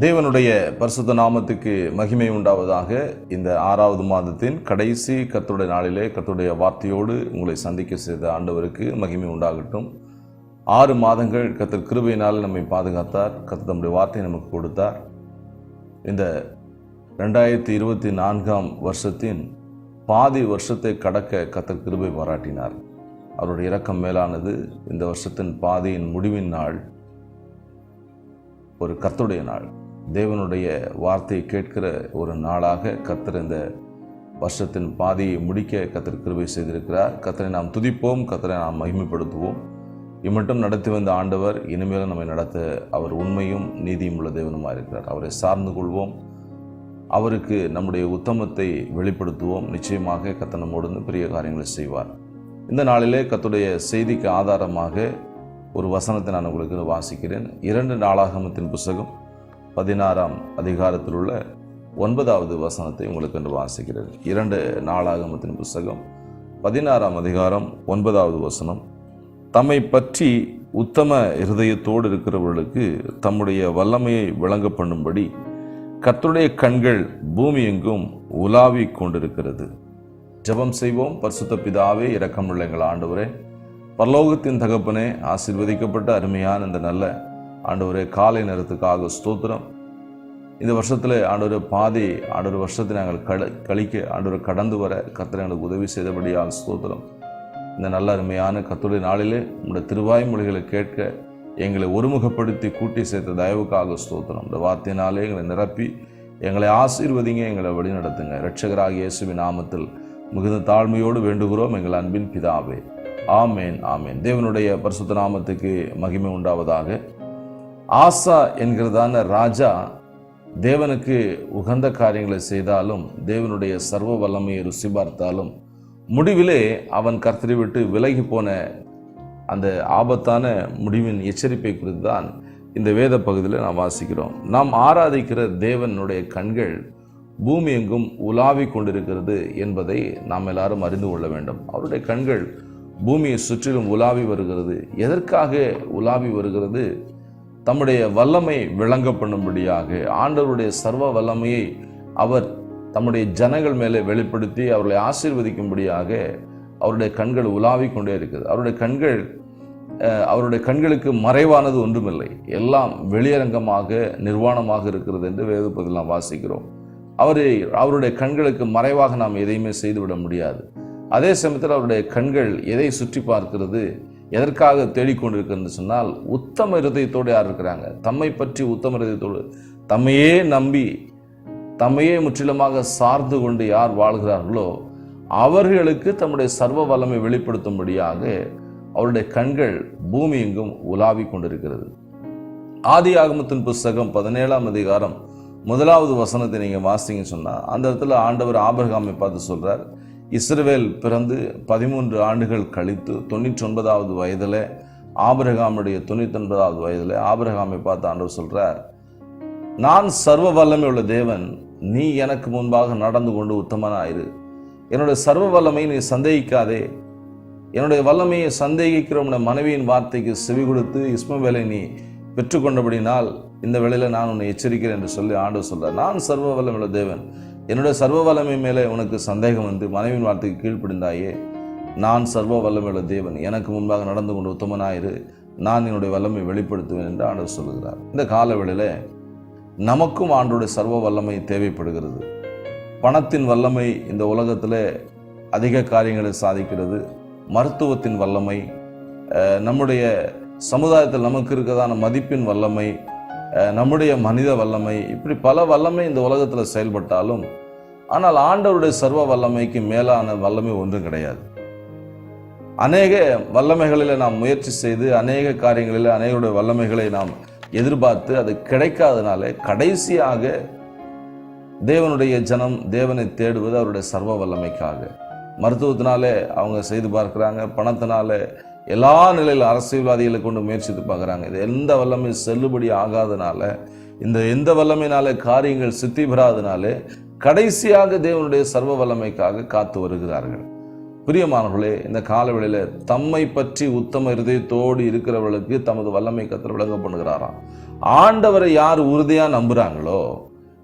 தேவனுடைய பரிசுத்த நாமத்துக்கு மகிமை உண்டாவதாக. இந்த 6வது மாதத்தின் கடைசி கர்த்தருடைய நாளிலே கர்த்தருடைய வார்த்தையோடு உங்களை சந்திக்க செய்த ஆண்டவருக்கு மகிமை உண்டாகட்டும். 6 மாதங்கள் கர்த்தர் கிருபையினால் நம்மை பாதுகாத்தார். கர்த்தர் நம்முடைய வார்த்தையை நமக்கு கொடுத்தார். இந்த 2024ஆம் வருஷத்தின் பாதி வருஷத்தை கடக்க கர்த்தர் கிருபை பாராட்டினார். அவருடைய இரக்கம் மேலானது. இந்த வருஷத்தின் பாதியின் முடிவின் நாள் ஒரு கர்த்தருடைய நாள், தேவனுடைய வார்த்தையை கேட்கிற ஒரு நாளாக கர்த்தர் இந்த வருஷத்தின் பாதியை முடிக்க கர்த்தர் கிருபை செய்திருக்கிறார். கர்த்தரை நாம் துதிப்போம், கர்த்தரை நாம் மகிமைப்படுத்துவோம். இம்மட்டும் நடத்தி வந்த ஆண்டவர் இனிமேலும் நம்மை நடத்த அவர் உண்மையும் நீதியும் உள்ள தேவனுமாக இருக்கிறார். அவரை சார்ந்து கொள்வோம், அவருக்கு நம்முடைய உத்தமத்தை வெளிப்படுத்துவோம். நிச்சயமாக கர்த்தர் நம்மோடு பெரிய காரியங்களை செய்வார். இந்த நாளிலே கர்த்தருடைய செய்திக்கு ஆதாரமாக ஒரு வசனத்தை நான் உங்களுக்கு வாசிக்கிறேன். 2 நாளாகமத்தின் புஸ்தகம் 16ஆம் அதிகாரத்தில் உள்ள 9வது வசனத்தை உங்களுக்கு என்று வாசிக்கிறேன். 2 நாளாகமத்தின் புஸ்தகம் 16ஆம் அதிகாரம் 9வது வசனம். தம்மை பற்றி உத்தம இருதயத்தோடு இருக்கிறவர்களுக்கு தம்முடைய வல்லமையை விளங்க பண்ணும்படி கர்த்தருடைய கண்கள் பூமி எங்கும் உலாவி கொண்டிருக்கிறது. ஜெபம் செய்வோம். பரிசுத்த பிதாவே, இரக்கமுள்ள எங்கள் ஆண்டவரே, பரலோகத்தின் தகப்பனே, ஆசீர்வதிக்கப்பட்ட அருமையான இந்த நல்ல ஆண்டவரே காலை நேரத்துக்காக ஸ்தோத்திரம். இந்த வருஷத்தில் ஆண்டவர் பாதி வருஷத்தை நாங்கள் கழிக்க ஆண்டவர் கடந்து வர கர்த்தர் எங்களுக்கு உதவி செய்தபடியால் ஸ்தோத்திரம். இந்த நல்ல அருமையான கர்த்தருடைய நாளிலே உங்களுடைய திருவாய்மொழிகளை கேட்க எங்களை ஒருமுகப்படுத்தி கூட்டி சேர்த்த தயவுக்காக ஸ்தோத்திரம். இந்த வார்த்தையினாலே எங்களை நிரப்பி எங்களை ஆசீர்வதிங்க, எங்களை வழிநடத்துங்க. இரட்சகராகிய இயேசுவின் நாமத்தில் மிகுந்த தாழ்மையோடு வேண்டுகிறோம் எங்கள் அன்பின் பிதாவே. ஆமேன், ஆமேன். தேவனுடைய பரிசுத்த நாமத்துக்கு மகிமை உண்டாவதாக. ஆசா என்கிறதான ராஜா தேவனுக்கு உகந்த காரியங்களை செய்தாலும், தேவனுடைய சர்வ வல்லமையை ருசி பார்த்தாலும், முடிவிலே அவன் கர்த்தரை விட்டு விலகி போன அந்த ஆபத்தான முடிவின் எச்சரிப்பை குறித்து தான் இந்த வேத பகுதியில் நாம் வாசிக்கிறோம். நாம் ஆராதிக்கிற தேவனுடைய கண்கள் பூமி எங்கும் உலாவி கொண்டிருக்கிறது என்பதை நாம் எல்லாரும் அறிந்து கொள்ள வேண்டும். அவருடைய கண்கள் பூமியை சுற்றிலும் உலாவி வருகிறது. எதற்காக உலாவி வருகிறது? தம்முடைய வல்லமை விளங்க பண்ணும்படியாக, ஆண்டவருடைய சர்வ வல்லமையை அவர் தம்முடைய ஜனங்கள் மேலே வெளிப்படுத்தி அவர்களை ஆசீர்வதிக்கும்படியாக அவருடைய கண்கள் உலாவி கொண்டே இருக்குது. அவருடைய கண்களுக்கு மறைவானது ஒன்றுமில்லை, எல்லாம் வெளியரங்கமாக நிர்வாணமாக இருக்கிறது என்று வேதத்தில் நாம் வாசிக்கிறோம். அவருடைய கண்களுக்கு மறைவாக நாம் எதையுமே செய்துவிட முடியாது. அதே சமயத்தில் அவருடைய கண்கள் எதை சுற்றி பார்க்கிறது, எதற்காக தேடிக்கொண்டிருக்கிறது சொன்னால், உத்தம இருதயத்தோடு யார் இருக்கிறாங்க, தம்மை பற்றி உத்தம இருதயத்தோடு தம்மையே நம்பி தம்மையே முற்றிலுமாக சார்ந்து கொண்டு யார் வாழ்கிறார்களோ அவர்களுக்கு தம்முடைய சர்வ வல்லமை வெளிப்படுத்தும்படியாக அவருடைய கண்கள் பூமி எங்கும் உலாவி கொண்டிருக்கிறது. ஆதியாகமத்தின் புஸ்தகம் 17ஆம் அதிகாரம் 1வது வசனத்தை நீங்கள் வாசிங்கன்னு சொன்னால், அந்த இடத்துல ஆண்டவர் ஆபிரகாமை பார்த்து சொல்கிறார், இஸ்ரவேல் பிறந்து 13 ஆண்டுகள் கழித்து 99வது வயதில் ஆபிரகாமுடைய 99வது வயதில் ஆபிரகாமை பார்த்து ஆண்டவர் சொல்கிறார், நான் சர்வ வல்லமை உள்ள தேவன், நீ எனக்கு முன்பாக நடந்து கொண்டு உத்தமனாயிரு. என்னுடைய சர்வ வல்லமையை நீ சந்தேகிக்காதே. என்னுடைய வல்லமையை சந்தேகிக்கிற உன்னுடைய மனைவியின் வார்த்தைக்கு செவி கொடுத்து இஸ்மவேலை நீ பெற்றுக்கொண்டபடினால் இந்த வேளையில் நான் உன்னை எச்சரிக்கிறேன் என்று சொல்லி ஆண்டவர் சொல்றார். நான் சர்வ வல்லமையுள்ள தேவன், என்னுடைய சர்வ வல்லமை மேலே உனக்கு சந்தேகம் வந்து மனைவியின் வார்த்தைக்கு கீழ்ப்படிந்தாயே, நான் சர்வ வல்லமையுள்ள தேவன், எனக்கு முன்பாக நடந்து கொண்டு உத்தமனாயிரு, நான் என்னுடைய வல்லமை வெளிப்படுத்துவேன் என்று ஆண்டவர் சொல்லுகிறார். இந்த காலவேளையில் நமக்கும் ஆண்டவருடைய சர்வ வல்லமை தேவைப்படுகிறது. பணத்தின் வல்லமை இந்த உலகத்தில் அதிக காரியங்களை சாதிக்கிறது. மருத்துவத்தின் வல்லமை, நம்முடைய சமுதாயத்தில் நமக்கு இருக்கிறதான மதிப்பின் வல்லமை, நம்முடைய மனித வல்லமை, இப்படி பல வல்லமை இந்த உலகத்தில் செயல்பட்டாலும், ஆனால் ஆண்டவருடைய சர்வ வல்லமைக்கு மேலான வல்லமை ஒன்றும் கிடையாது. அநேக வல்லமைகளில் நாம் முயற்சி செய்து அநேக காரியங்களில் அநேகருடைய வல்லமைகளை நாம் எதிர்பார்த்து அது கிடைக்காதனால கடைசியாக தேவனுடைய ஜனம் தேவனை தேடுவது அவருடைய சர்வ வல்லமைக்காக. மருத்துவத்தினாலே அவங்க செய்து பார்க்குறாங்க, பணத்தினால எல்லா நிலையில் அரசியல்வாதிகளை கொண்டு முயற்சித்து பார்க்குறாங்க. இது எந்த வல்லமை செல்லுபடி ஆகாதனால, எந்த வல்லமையினால காரியங்கள் சித்தி பெறாதனாலே கடைசியாக தேவனுடைய சர்வ வல்லமைக்காக காத்து வருகிறார்கள். பிரியமானவர்களே, இந்த காலவெளியில் தம்மை பற்றி உத்தம இருதயத்தோடு இருக்கிறவர்களுக்கு தமது வல்லமை கர்த்தர் விளங்க பண்ணுகிறாராம். ஆண்டவரை யார் உறுதியாக நம்புகிறாங்களோ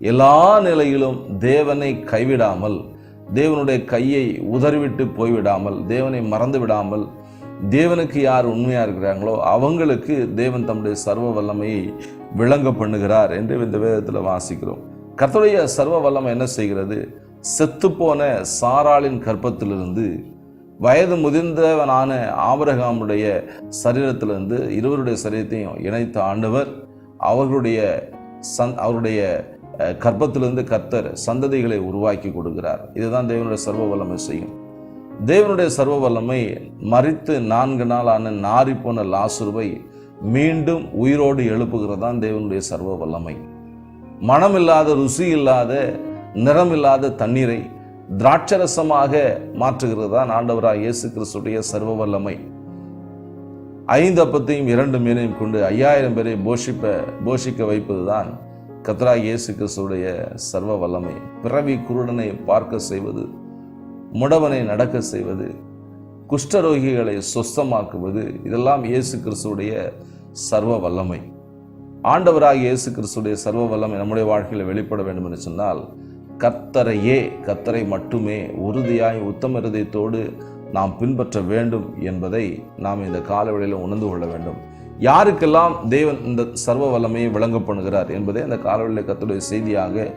எல்லா நிலையிலும் தேவனை கைவிடாமல், தேவனுடைய கையை உதறிவிட்டு போய்விடாமல், தேவனை மறந்து விடாமல், தேவனுக்கு யார் உண்மையாக இருக்கிறாங்களோ அவங்களுக்கு தேவன் தம்முடைய சர்வ வல்லமையை விளங்க பண்ணுகிறார் என்று இந்த வேதத்தில் வாசிக்கிறோம். கர்த்தருடைய சர்வ வல்லமை என்ன செய்கிறது? செத்துப்போன சாராளின் கர்ப்பத்திலிருந்து வயது முதிர்ந்தவனான ஆபிரகாமுடைய சரீரத்திலிருந்து இருவருடைய சரீரத்தையும் இணைத்த ஆண்டவர் அவருடைய கர்ப்பத்திலிருந்து கர்த்தர் சந்ததிகளை உருவாக்கி கொடுக்கிறார். இதுதான் தேவனுடைய சர்வ வல்லமை செய்யும். தேவனுடைய சர்வ வல்லமை மரித்து 4 நாளான நாறிப்போன லாசருவை மீண்டும் உயிரோடு எழுப்புகிறது தான் தேவனுடைய சர்வ வல்லமை. மனமில்லாத, ருசி இல்லாத, நிறமில்லாத தண்ணீரை திராட்சரசமாக மாற்றுகிறது தான் ஆண்டவராக இயேசு கிறிஸ்துடைய சர்வ வல்லமை. 5 அப்பத்தையும் 2 மீனையும் கொண்டு 5000 பேரை போஷிக்க வைப்பது தான் கர்த்தராகிய இயேசு கிறிஸ்துடைய சர்வ வல்லமை. பிறவி குருடனை பார்க்க செய்வது, முடவனை நடக்க செய்வது, குஷ்டரோகிகளை சொஸ்தமாக்குவது, இதெல்லாம் இயேசு கிறிஸ்துடைய சர்வ வல்லமை. ஆண்டவராகிய இயேசு கிறிஸ்துடைய சர்வ வல்லமை நம்முடைய வாழ்க்கையில் வெளிப்பட வேண்டும் என்று சொன்னால் கர்த்தரை மட்டுமே உறுதியாய் உத்தம இருதயத்தோடு நாம் பின்பற்ற வேண்டும் என்பதை நாம் இந்த காலவெளியில் உணர்ந்து கொள்ள வேண்டும். யாருக்கெல்லாம் தேவன் இந்த சர்வ வல்லமையை விளங்க பண்ணுகிறார் என்பதை அந்த காலவெளியில் கர்த்தருடைய செய்தியாக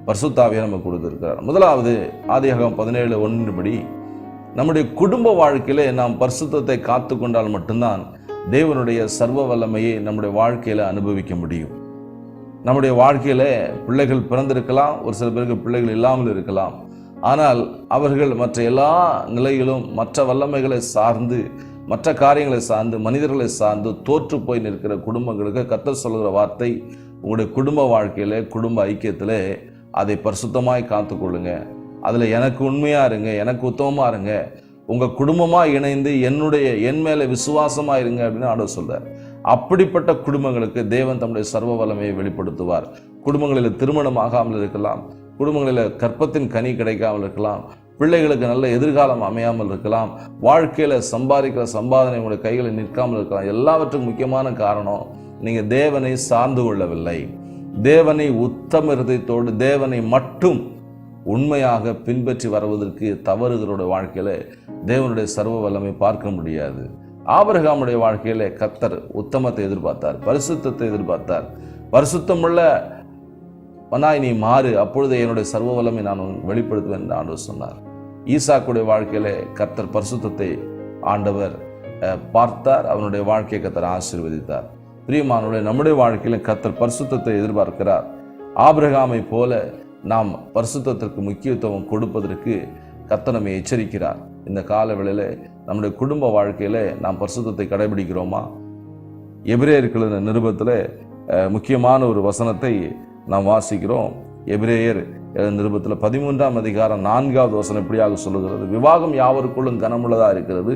பரிசுத்த ஆவியானவர் நமக்கு கொடுத்திருக்கிறார். முதலாவது ஆதியாகமம் 17:1 படி நம்முடைய குடும்ப வாழ்க்கையில நாம் பரிசுத்தத்தை காத்து கொண்டால் மட்டும்தான் தேவனுடைய சர்வ வல்லமையை நம்முடைய வாழ்க்கையில அனுபவிக்க முடியும். நம்முடைய வாழ்க்கையில பிள்ளைகள் பிறந்திருக்கலாம், ஒரு சில பேருக்கு பிள்ளைகள் இல்லாமல் இருக்கலாம். ஆனால் அவர்கள் மற்ற எல்லா நிலையிலும் மற்ற வல்லமைகளை சார்ந்து, மற்ற காரியங்களை சார்ந்து, மனிதர்களை சார்ந்து தோற்று போய் நிற்கிற குடும்பங்களுக்கு கர்த்தர் சொல்கிற வார்த்தை, உங்களுடைய குடும்ப வாழ்க்கையில, குடும்ப ஐக்கியத்தில் அதை பரிசுத்தமாய் காத்துக்கொள்ளுங்க. அதில் எனக்கு உண்மையாக இருங்க, எனக்கு உத்தமமாக இருங்க, உங்கள் குடும்பமாக இணைந்து என் மேலே விசுவாசமாக இருங்க அப்படின்னு ஆண்டவர் சொல்றார். அப்படிப்பட்ட குடும்பங்களுக்கு தேவன் தம்முடைய சர்வ வல்லமையை வெளிப்படுத்துவார். குடும்பங்களில் திருமணம் ஆகாமல் இருக்கலாம், குடும்பங்களில் கற்பத்தின் கனி கிடைக்காமல் இருக்கலாம், பிள்ளைகளுக்கு நல்ல எதிர்காலம் அமையாமல் இருக்கலாம், வாழ்க்கையில் சம்பாதிக்கிற சம்பாதனை உங்களுடைய கைகளில் நிற்காமல் இருக்கலாம். எல்லாவற்றுக்கும் முக்கியமான காரணம், நீங்கள் தேவனை சார்ந்து கொள்ளவில்லை. தேவனை உத்தம இருதயத்தோடு தேவனை மட்டும் உண்மையாக பின்பற்றி வருவதற்கு தவறுகளுடைய வாழ்க்கையில தேவனுடைய சர்வ வல்லமை பார்க்க முடியாது. ஆபிரகாமுடைய வாழ்க்கையில கர்த்தர் உத்தமத்தை எதிர்பார்த்தார், பரிசுத்தத்தை எதிர்பார்த்தார். பரிசுத்தமுள்ள மனாய் நீ மாறு, அப்பொழுது என்னுடைய சர்வ வல்லமை நான் வெளிப்படுத்துவேன் என்று ஆண்டவர் சொன்னார். ஈசாக்குடைய வாழ்க்கையில கர்த்தர் பரிசுத்தத்தை ஆண்டவர் பார்த்தார், அவனுடைய வாழ்க்கையை கர்த்தர் ஆசீர்வதித்தார். பிரியமானவர்களே, நம்முடைய வாழ்க்கையில கர்த்தர் பரிசுத்தத்தை எதிர்பார்க்கிறார். ஆபிரகாமை போல நாம் பரிசுத்தத்திற்கு முக்கியத்துவம் கொடுப்பதற்கு கர்த்தர் நம்மை எச்சரிக்கிறார். இந்த காலவேளையில் நம்முடைய குடும்ப வாழ்க்கையில நாம் பரிசுத்தத்தை கடைபிடிக்கிறோமா? எபிரேயர்கள் நிருபத்தில் முக்கியமான ஒரு வசனத்தை நாம் வாசிக்கிறோம். எபிரேயர் நிருபத்தில் 13ஆம் அதிகாரம் 4வது வசனம் இப்படியாக சொல்லுகிறது, விவாகம் யாவருக்குள்ளும் கனமுள்ளதா இருக்கிறது,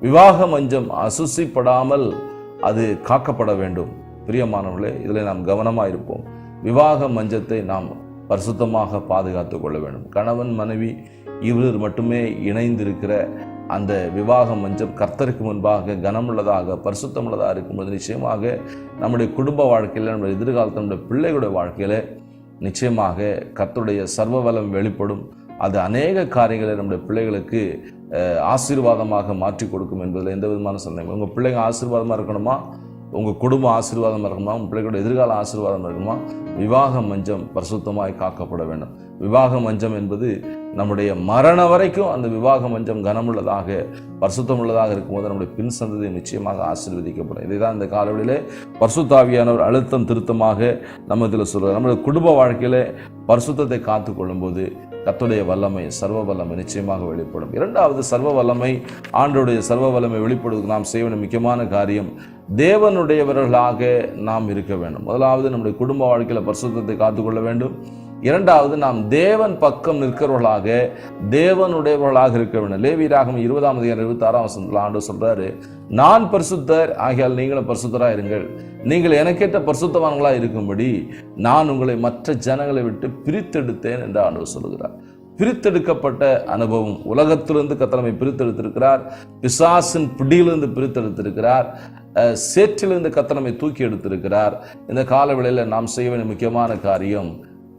விவாக மஞ்சம் அசுசிப்படாமல் அது காக்கப்பட வேண்டும். பிரியமானவர்களே, இதில் நாம் கவனமாக இருப்போம். விவாக மஞ்சத்தை நாம் பரிசுத்தமாக பாதுகாத்து கொள்ள வேண்டும். கணவன் மனைவி இருவர் மட்டுமே இணைந்திருக்கிற அந்த விவாக மஞ்சம் கர்த்தருக்கு முன்பாக கனமுள்ளதாக பரிசுத்தமுள்ளதாக இருக்கும்போது நிச்சயமாக நம்முடைய குடும்ப வாழ்க்கையில், நம்முடைய எதிர்காலத்தில், நம்முடைய பிள்ளைகளுடைய வாழ்க்கையில் நிச்சயமாக கர்த்தருடைய சர்வ வல்லம் வெளிப்படும். அது அநேக காரியங்களை நம்முடைய பிள்ளைகளுக்கு ஆசீர்வாதமாக மாற்றி கொடுக்கும் என்பதில் எந்த விதமான சந்தேகம். உங்கள் பிள்ளைங்க ஆசீர்வாதமாக இருக்கணுமா? உங்கள் குடும்பம் ஆசீர்வாதமாக இருக்கணுமா? உங்கள் பிள்ளைகளோட எதிர்கால ஆசீர்வாதமாக இருக்கணுமா? விவாக மஞ்சம் பரிசுத்தமாய் காக்கப்பட வேண்டும். விவாக மஞ்சம் என்பது நம்முடைய மரணம் வரைக்கும் அந்த விவாக மஞ்சம் கனமுள்ளதாக பரிசுத்தமுள்ளதாக இருக்கும்போது நம்முடைய பின் சந்ததி நிச்சயமாக ஆசீர்வதிக்கப்படும். இதை தான் இந்த காலவெளியிலே பரிசுத்த ஆவியானவர் அழுத்தம் திருத்தமாக நம்ம இதில் சொல்கிறார். நம்முடைய குடும்ப வாழ்க்கையிலே பரிசுத்தத்தை காத்து கொள்ளும்போது கர்த்தருடைய வல்லமை, சர்வ வல்லமை நிச்சயமாக வெளிப்படும். இரண்டாவது, சர்வ வல்லமை, ஆண்டவருடைய சர்வ வல்லமை வெளிப்படுவதற்கு நாம் செய்ய வேண்டிய முக்கியமான காரியம், தேவனுடையவர்களாக நாம் இருக்க வேண்டும். முதலாவது, நம்முடைய குடும்ப வாழ்க்கையில் பரிசுத்தத்தை காத்துக்கொள்ள வேண்டும். இரண்டாவது, நாம் தேவன் பக்கம் நிற்கிறவர்களாக, தேவனுடையவர்களாக இருக்க வேண்டும். லேவியராகமம் 20ஆம் அதிகாரம் 26ஆம் வசனத்தில் ஆண்டவர் சொல்றாரு, நான் பரிசுத்தர் ஆகையால் நீங்களும் பரிசுத்தராக இருங்கள், நீங்கள் எனக்கேற்ற பரிசுத்தவான்களாக இருக்கும்படி நான் உங்களை மற்ற ஜனங்களை விட்டு பிரித்தெடுத்தேன் என்று ஆண்டவர் சொல்லுகிறார். பிரித்தெடுக்கப்பட்ட அனுபவம். உலகத்திலிருந்து கர்த்தர் நம்மை பிரித்தெடுத்திருக்கிறார். பிசாசின் பிடியிலிருந்து பிரித்தெடுத்திருக்கிறார். சேற்றிலிருந்து கர்த்தர் நம்மை தூக்கி எடுத்திருக்கிறார். இந்த காலவேளையில் நாம் செய்ய வேண்டிய முக்கியமான காரியம்,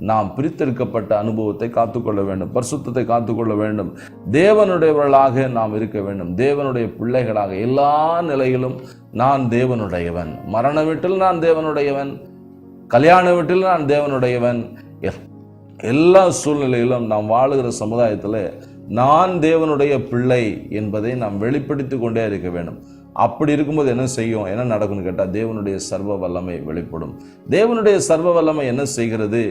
நாம் பிரித்தெடுக்கப்பட்ட அனுபவத்தை காத்துக்கொள்ள வேண்டும், பரிசுத்தத்தை காத்துக்கொள்ள வேண்டும், தேவனுடையவர்களாக நாம் இருக்க வேண்டும், தேவனுடைய பிள்ளைகளாக. எல்லா நிலையிலும் நான் தேவனுடையவன், மரண வீட்டில் நான் தேவனுடையவன், கல்யாண வீட்டில் நான் தேவனுடையவன். எல்லா சூழ்நிலையிலும் நாம் வாழுகிற சமுதாயத்தில் நான் தேவனுடைய பிள்ளை என்பதை நாம் வெளிப்படுத்தி கொண்டே இருக்க வேண்டும். அப்படி இருக்கும்போது என்ன செய்யும், என்ன நடக்கும்னு கேட்டால் தேவனுடைய சர்வ வல்லமை வெளிப்படும். தேவனுடைய சர்வ வல்லமை என்ன செய்கிறது,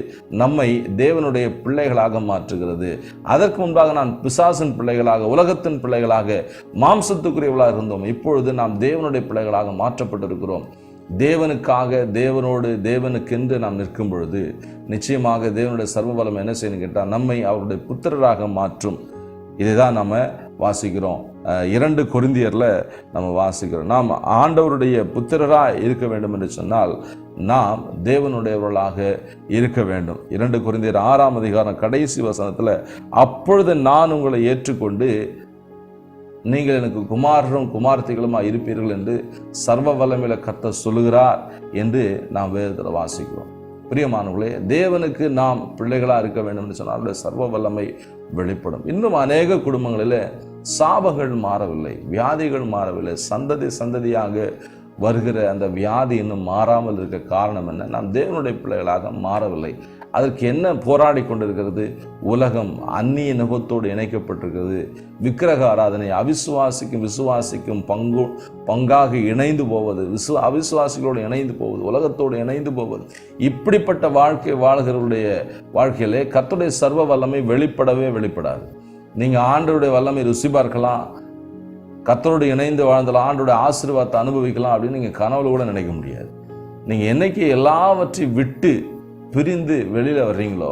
நம்மை தேவனுடைய பிள்ளைகளாக மாற்றுகிறது. அதற்கு முன்பாக நான் பிசாசின் பிள்ளைகளாக, உலகத்தின் பிள்ளைகளாக, மாம்சத்துக்குரியவர்களாக இருந்தோம். இப்பொழுது நாம் தேவனுடைய பிள்ளைகளாக மாற்றப்பட்டிருக்கிறோம். தேவனுக்காக, தேவனோடு, தேவனுக்கென்று நாம் நிற்கும் பொழுது நிச்சயமாக தேவனுடைய சர்வ வல்லமை என்ன செய்யணும் கேட்டால் நம்மை அவருடைய புத்திரராக மாற்றும். இதை தான் நம்ம வாசிக்கிறோம். 2 கொரிந்தியரில் நம்ம வாசிக்கிறோம். நாம் ஆண்டவருடைய புத்திரராக இருக்க வேண்டும் என்று சொன்னால் நாம் தேவனுடையவர்களாக இருக்க வேண்டும். 2 கொரிந்தியர் 6ஆம் அதிகாரம் கடைசி வசனத்தில், அப்பொழுது நான் உங்களை ஏற்றுக்கொண்டு நீங்கள் எனக்கு குமாரரும் குமார்த்திகளுமா இருப்பீர்கள் என்று சர்வ வல்லமையில கர்த்தர் சொல்லுகிறார் என்று நாம் வேதத்தில் வாசிக்கிறோம். பிரியமானவர்களே, தேவனுக்கு நாம் பிள்ளைகளாக இருக்க வேண்டும் என்று சொன்னால் அவருடைய சர்வ வல்லமை வெளிப்படும். இன்னும் அநேக குடும்பங்களில் சாபங்கள் மாறவில்லை, வியாதிகள் மாறவில்லை, சந்ததியாக வருகிற அந்த வியாதி இன்னும் மாறாமல் இருக்க காரணம் என்ன? நாம் தேவனுடைய பிள்ளைகளாக மாறவில்லை. அதற்கு என்ன போராடி கொண்டிருக்கிறது? உலகம் அந்நிய நுகத்தோடு இணைக்கப்பட்டிருக்கிறது. விக்கிரக ஆராதனை, அவிசுவாசிக்கும் விசுவாசிக்கும் பங்காக இணைந்து போவது, அவிசுவாசிகளோடு இணைந்து போவது, உலகத்தோடு இணைந்து போவது, இப்படிப்பட்ட வாழ்க்கை வாழ்கிறவருடைய வாழ்க்கையிலே கர்த்தருடைய சர்வ வல்லமை வெளிப்படாது. நீங்கள் ஆண்டவருடைய வல்லமை ருசி பார்க்கலாம், கர்த்தரோடு இணைந்து வாழ்ந்தாலும் ஆண்டோட ஆசீர்வாதத்தை அனுபவிக்கலாம் அப்படின்னு நீங்கள் கனவுல கூட நினைக்க முடியாது. நீங்கள் என்னைக்கு எல்லாவற்றையும் விட்டு பிரிந்து வெளியில் வர்றீங்களோ,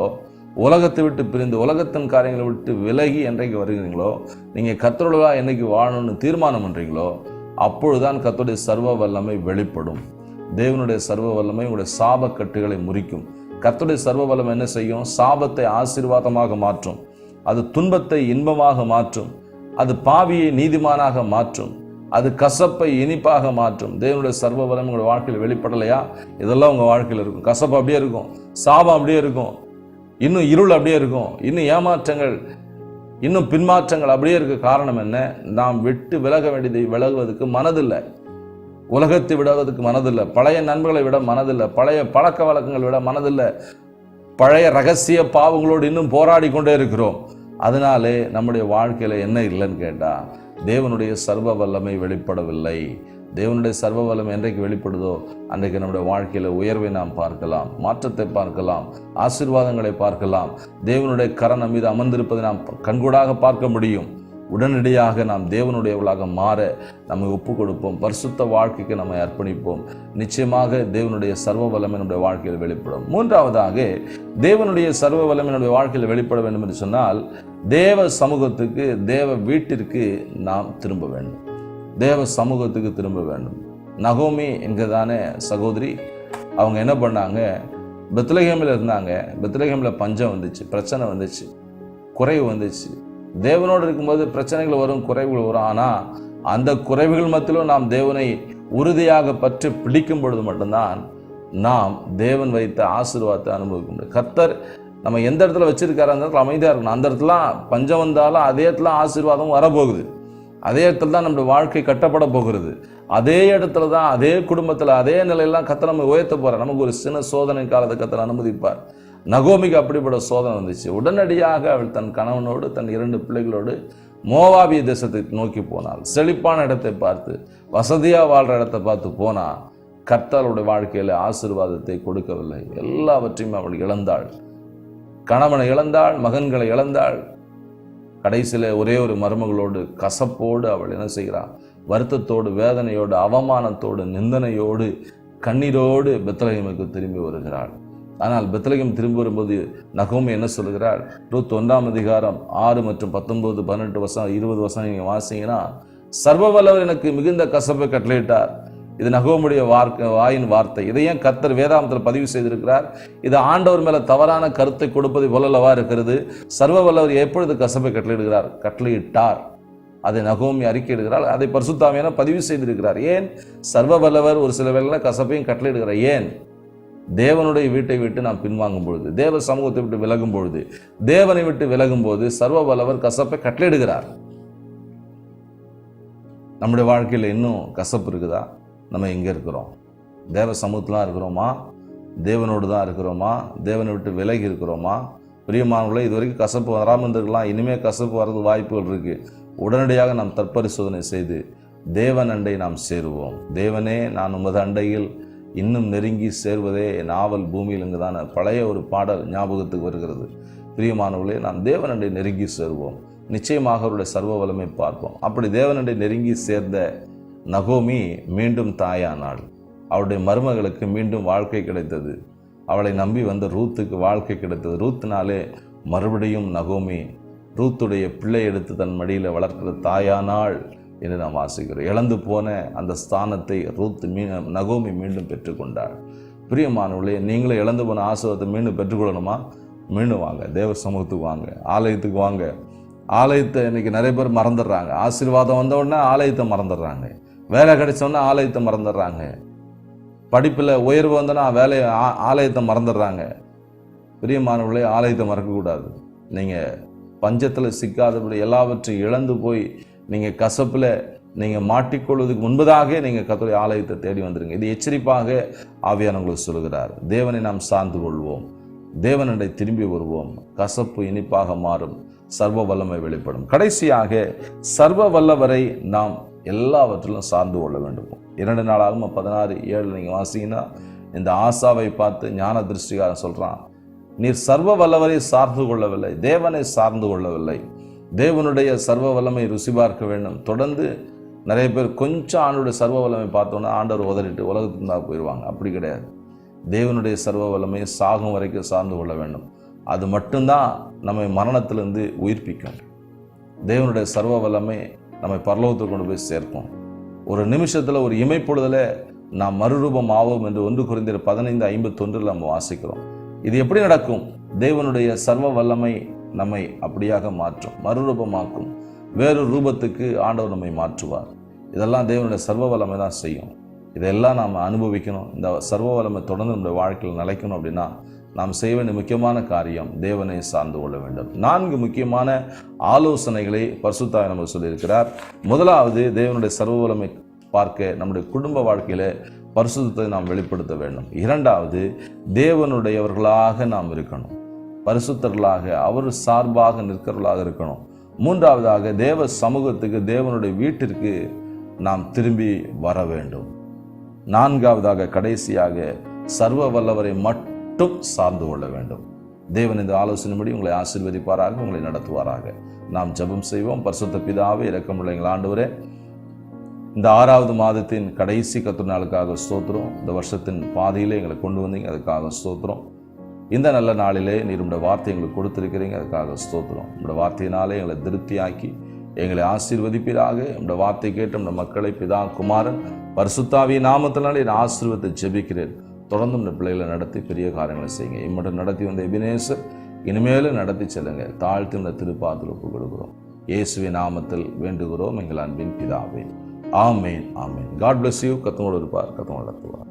உலகத்தை விட்டு பிரிந்து உலகத்தின் காரியங்களை விட்டு விலகி என்றைக்கு வருகிறீங்களோ, நீங்கள் கர்த்தரோட என்னைக்கு வாழணும்னு தீர்மானம் பண்ணுறீங்களோ, அப்பொழுதுதான் கர்த்தருடைய சர்வ வல்லமை வெளிப்படும். தேவனுடைய சர்வ வல்லமை உங்களுடைய சாபக்கட்டுகளை முறிக்கும். கர்த்தருடைய சர்வ வல்லமை என்ன செய்யும்? சாபத்தை ஆசீர்வாதமாக மாற்றும், அது துன்பத்தை இன்பமாக மாற்றும், அது பாவியை நீதிமானாக மாற்றும், அது கசப்பை இனிப்பாக மாற்றும். தேவனுடைய சர்வ வல்லமை உங்களுடைய வாழ்க்கையில் வெளிப்படலையா, இதெல்லாம் உங்கள் வாழ்க்கையில் இருக்கும். கசப்பு அப்படியே இருக்கும், சாபம் அப்படியே இருக்கும், இன்னும் இருள் அப்படியே இருக்கும், இன்னும் ஏமாற்றங்கள், இன்னும் பின்மாற்றங்கள் அப்படியே இருக்க. காரணம் என்ன? நாம் விட்டு விலக வேண்டியதை விலகுவதற்கு மனதில்லை, உலகத்தை விடுவதற்கு மனதில்லை, பழைய நண்பர்களை விட மனதில்லை, பழைய பழக்க வழக்கங்களை விட மனதில்லை, பழைய ரகசிய பாவங்களோடு இன்னும் போராடி கொண்டே இருக்கிறோம். அதனாலே நம்முடைய வாழ்க்கையில் என்ன இல்லைன்னு கேட்டால் தேவனுடைய சர்வ வல்லமை வெளிப்படவில்லை. தேவனுடைய சர்வ வல்லமை என்றைக்கு வெளிப்படுதோ அன்றைக்கு நம்முடைய வாழ்க்கையில் உயர்வை நாம் பார்க்கலாம், மாற்றத்தை பார்க்கலாம், ஆசீர்வாதங்களை பார்க்கலாம். தேவனுடைய கரம் நம் மீது அமர்ந்திருப்பதை நாம் கண்கூடாக பார்க்க முடியும். உடனடியாக நாம் தேவனுடையவர்களாக மாற நம்மை ஒப்பு கொடுப்போம், பரிசுத்த வாழ்க்கைக்கு நம்மை அர்ப்பணிப்போம். நிச்சயமாக தேவனுடைய சர்வ வல்லமை நம்முடைய வாழ்க்கையில் வெளிப்படும். 3ஆவதாக, தேவனுடைய சர்வ வல்லமை நம்முடைய வாழ்க்கையில் வெளிப்பட வேண்டும் என்று சொன்னால் தேவ சமூகத்துக்கு, தேவ வீட்டிற்கு நாம் திரும்ப வேண்டும், தேவ சமூகத்துக்கு திரும்ப வேண்டும். நகோமி என்கிறதான சகோதரி, அவங்க என்ன பண்ணாங்க? பெத்லகேமில் இருந்தாங்க. பெத்லகேமில் பஞ்சம் வந்துச்சு, பிரச்சனை வந்துச்சு, குறைவு வந்துச்சு. தேவனோடு இருக்கும்போது பிரச்சனைகள் வரும், குறைவுகள் வரும். ஆனால் அந்த குறைவுகள் மத்தியிலும் நாம் தேவனை உறுதியாக பற்றி பிடிக்கும் பொழுது மட்டும்தான் நாம் தேவன் வைத்த ஆசீர்வாதத்தை அனுபவிக்க முடியும். கர்த்தர் நம்ம எந்த இடத்துல வச்சிருக்காரு அந்த இடத்துல அமைதியாக இருக்கணும். அந்த இடத்துல பஞ்சம் வந்தாலும் அதே இடத்துல ஆசீர்வாதம் வரப்போகுது. அதே இடத்துல தான் நம்முடைய வாழ்க்கை கட்டப்பட போகிறது. அதே இடத்துல தான், அதே குடும்பத்தில், அதே நிலையெல்லாம் கர்த்தர் நம்ம உயர்த்த போகிறார். நமக்கு ஒரு சின்ன சோதனை காலத்தை கர்த்தர் அனுமதிப்பார். நகோமிக்கு அப்படிப்பட்ட சோதனை வந்துச்சு. உடனடியாக அவள் தன் கணவனோடு தன் 2 பிள்ளைகளோடு மோவாபிய தேசத்தை நோக்கி போனாள். செழிப்பான இடத்தை பார்த்து, வசதியாக வாழ்கிற இடத்தை பார்த்து போனால் கர்த்தருடைய வாழ்க்கையில் ஆசீர்வாதத்தை கொடுக்கவில்லை. எல்லாவற்றையும் அவள் இழந்தாள். கணவனை இழந்தாள், மகன்களை இழந்தாள். கடைசியில் ஒரே ஒரு மருமகளோடு கசப்போடு அவள் என்ன செய்கிறாள்? வருத்தத்தோடு, வேதனையோடு, அவமானத்தோடு, நிந்தனையோடு, கண்ணீரோடு பெத்லகேமுக்கு திரும்பி வருகிறாள். ஆனால் பெத்லகேம் திரும்பி வரும்போது நகோமி என்ன சொல்லுகிறாள்? ரூத் 1ஆம் அதிகாரம் 6 மற்றும் 19, 18 வசனம், 20 வசனம் நீங்கள் வாசிங்கன்னா, சர்வ வல்லவர் எனக்கு மிகுந்த கசப்பை கட்டளையிட்டார், இது நகோமுடைய வாயின் வார்த்தை. இதையும் கர்த்தர் வேதாகமத்தில் பதிவு செய்திருக்கிறார். இது ஆண்டவர் மேல தவறான கருத்தை கொடுப்பது போலவா இருக்கிறது. சர்வ வல்லவர் எப்பொழுது கசப்பை கட்டளையிடுகிறார்? கட்டளையிட்டார். அதை நகோமி அறிக்கையிடுகிறார். அதை பரிசுத்த ஆவியானவர் பதிவு செய்திருக்கிறார். ஏன் சர்வ வல்லவர் ஒரு சில வேளையில் கசப்பையும் கட்டளையிடுகிறார்? ஏன்? தேவனுடைய வீட்டை விட்டு நாம் பின்வாங்கும் பொழுது, தேவ சமூகத்தை விட்டு விலகும் பொழுது, தேவனை விட்டு விலகும் போது சர்வ வல்லவர் கசப்பை கட்டளையிடுகிறார். நம்முடைய வாழ்க்கையில் இன்னும் கசப்பு இருக்குதா? நம்ம எங்கே இருக்கிறோம்? தேவ சமூகத்தில் இருக்கிறோமா? தேவனோடு தான் இருக்கிறோமா? தேவனை விட்டு விலகி இருக்கிறோமா? பிரியமானவர்களே, இது வரைக்கும் கசப்பு வராமல் இருந்திருக்கலாம். இனிமேல் கசப்பு வரது வாய்ப்புகள் இருக்குது. உடனடியாக நாம் தற்பரிசோதனை செய்து தேவன் அண்டை நாம் சேருவோம். தேவனே, நான் உமது அண்டையில் இன்னும் நெருங்கி சேர்வதே என் ஆவல் பூமியில் இங்குதான பழைய ஒரு பாடல் ஞாபகத்துக்கு வருகிறது. பிரியமானவர்களே, நாம் தேவன் அண்டை நெருங்கி சேருவோம். நிச்சயமாக அவருடைய சர்வ வல்லமை பார்ப்போம். அப்படி தேவனண்டை நெருங்கி சேர்ந்த நகோமி மீண்டும் தாயானாள். அவருடைய மருமகளுக்கு மீண்டும் வாழ்க்கை கிடைத்தது. அவளை நம்பி வந்த ரூத்துக்கு வாழ்க்கை கிடைத்தது. ரூத்தினாலே மறுபடியும் நகோமி ரூத்துடைய பிள்ளை எடுத்து தன் மடியில் வளர்க்கிற தாயானாள் என்று நாம் வாசிக்கிறோம். இழந்து போன அந்த ஸ்தானத்தை நகோமி மீண்டும் பெற்றுக்கொண்டாள். பிரியமானவர்களே, நீங்களும் இழந்து போன ஆசீர்வாதத்தை மீண்டும் பெற்றுக்கொள்ளணுமா? மீண்டும் வாங்க, தேவ சமூகத்துக்கு வாங்க, ஆலயத்துக்கு வாங்க. ஆலயத்தை இன்னைக்கு நிறைய பேர் மறந்துடுறாங்க. ஆசீர்வாதம் வந்த உடனே ஆலயத்தை மறந்துடுறாங்க. வேலை கிடைச்சோடனே ஆலயத்தை மறந்துடுறாங்க. படிப்பில் உயர்வு வந்தோன்னா ஆலயத்தை மறந்துடுறாங்க. பிரியமானவர்களே, ஆலயத்தை மறக்கக்கூடாது. நீங்கள் பஞ்சத்தில் சிக்காதபடி எல்லாவற்றையும் இழந்து போய் நீங்கள் கசப்பில் நீங்கள் மாட்டிக்கொள்வதற்கு முன்பதாக நீங்கள் கர்த்தருடைய ஆலயத்தை தேடி வந்துடுங்க. இது எச்சரிப்பாக ஆவியானவர்களுக்கு சொல்கிறார். தேவனை நாம் சார்ந்து கொள்வோம், தேவனண்டை திரும்பி வருவோம். கசப்பு இனிப்பாக மாறும், சர்வ வல்லமை வெளிப்படும். கடைசியாக சர்வ வல்லவரை நாம் எல்லாவற்றிலும் சார்ந்து கொள்ள வேண்டும். 2 நாளாகவும் 16:7 நீங்கள் வாசிங்கன்னா இந்த ஆசாவை பார்த்து ஞான திருஷ்டிகாரன் சொல்கிறான், நீர் சர்வ வல்லவரை சார்ந்து கொள்ளவில்லை, தேவனை சார்ந்து கொள்ளவில்லை. தேவனுடைய சர்வ வல்லமை ருசி பார்க்க வேண்டும். தொடர்ந்து நிறைய பேர் கொஞ்சம் ஆண்டோடைய சர்வ வல்லமை பார்த்தோன்னா ஆண்டவர் உதறிட்டு உலகத்துக்கு தான் போயிடுவாங்க. அப்படி கிடையாது. தேவனுடைய சர்வ வல்லமையை சாகும் வரைக்கும் சார்ந்து கொள்ள வேண்டும். அது மட்டும்தான் நம்மை மரணத்திலிருந்து உயிர்ப்பிக்கும். தேவனுடைய சர்வ வல்லமை நம்மை பரலோகத்துக்கு கொண்டு போய் சேர்க்கும். ஒரு நிமிஷத்தில், ஒரு இமைப்பொழுதில் நாம் மறுரூபம் ஆவோம் என்று 1 கொரிந்தியர் 15:51 நம்ம வாசிக்கிறோம். இது எப்படி நடக்கும்? தேவனுடைய சர்வ வல்லமை நம்மை அப்படியாக மாற்றும், மறுரூபமாக்கும். வேறு ரூபத்துக்கு ஆண்டவர் நம்மை மாற்றுவார். இதெல்லாம் தேவனுடைய சர்வ வல்லமை தான் செய்யும். இதெல்லாம் நாம் அனுபவிக்கணும். இந்த சர்வ வல்லமை தொடர்ந்து நம்முடைய வாழ்க்கையில் நிலைக்கணும். அப்படின்னா நாம் செய்ய வேண்டிய முக்கியமான காரியம் தேவனை சார்ந்து கொள்ள வேண்டும். 4 முக்கியமான ஆலோசனைகளை பரிசுத்த ஆவியானவர் நமக்கு சொல்லியிருக்கிறார். முதலாவது, தேவனுடைய சர்வ வல்லமை பார்க்க நம்முடைய குடும்ப வாழ்க்கையில பரிசுத்தத்தை நாம் வெளிப்படுத்த வேண்டும். 2வது, தேவனுடையவர்களாக நாம் இருக்கணும், பரிசுத்தர்களாக, அவர் சார்பாக நிற்கிறவர்களாக இருக்கணும். 3வதாக, தேவ சமூகத்துக்கு, தேவனுடைய வீட்டிற்கு நாம் திரும்பி வர வேண்டும். 4வதாக, கடைசியாக, சர்வ வல்லவரை மட்டும் சார்ந்து கொள்ள வேண்டும். தேவன் இந்த ஆலோசனைப்படி உங்களை ஆசீர்வதிப்பாராக, உங்களை நடத்துவாராக. நாம் ஜெபம் செய்வோம். பரிசுத்த பிதாவே, இரக்கமுள்ள எங்கள் ஆண்டவரே, இந்த 6வது மாதத்தின் கடைசி கர்த்தர் நாளுக்காக ஸ்தோத்திரம். இந்த வருஷத்தின் பாதியிலே எங்களை கொண்டு வந்தீங்க, அதுக்காக ஸ்தோத்திரம். இந்த நல்ல நாளிலே நீர் உடைய வார்த்தை எங்களுக்கு கொடுத்திருக்கிறீங்க, அதுக்காக ஸ்தோத்திரம். உடைய வார்த்தையினாலே எங்களை திருப்தியாக்கி எங்களை ஆசீர்வதிப்பீராக. உடைய வார்த்தை கேட்டு நம்முடைய மக்களை பிதா, குமாரன், பரிசுத்த ஆவியின் நாமத்தினாலே என் ஆசீர்வாதத்தை ஜெபிக்கிறேன். தொடர்ந்து இந்த பிள்ளைகளை நடத்தி பெரிய காரியங்களை செய்யுங்க. இம்மட்டும் நடத்தி வந்த எபினேசர் இனிமேலும் நடத்தி செல்லுங்க. தாழ்த்தி இந்த திருப்பாத்தில் ஒப்புக் கொடுக்கிறோம். இயேசுவின் நாமத்தில் வேண்டுகிறோம் எங்கள் அன்பின் பிதாவே. ஆமேன், ஆமேன். God bless you. கர்த்தரோடு இருப்பார், கர்த்தரோடு நடத்துவார்.